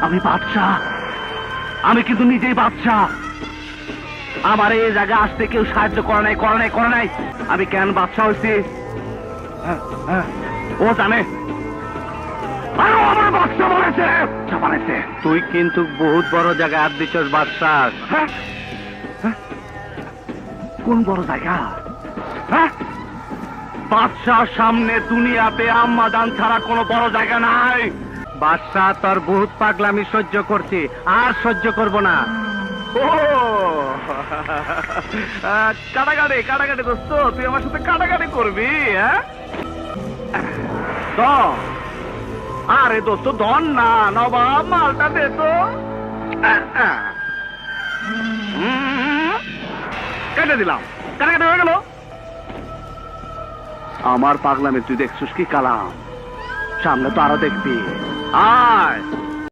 আমি বাদশাহ, আমি কিন্তু নিজেই বাদশাহ। আমার এই জায়গায় আসতে কেউ সাহায্য করে নাই। আমি কেন বাদশাহ হয়েছি ও জানে। আমার বাদশাহ বলেছে। তুই কিন্তু বহুত বড় জায়গায় হাত দিচ্ছস বাদশাহ। কোন বড় জায়গা? বাদশার সামনে দুনিয়াতে আম্মাজান ছাড়া কোনো বড় জায়গা নাই। বাদশাহ তোর বহুত পাগলামি সহ্য করছি, আর সহ্য করব না। ও কাটাকাটি দোস্ত, তুই আমার সাথে কাটাকাটি করবি? আরে দোস্ত ধন না, নবাব মালটা দে তো। কেটে দিলাম, কাটাকাটি হয়ে গেল। আমার পাগলামে তুই দেখছিস কি কালাম? সামনে তো আরো দেখবি। আয়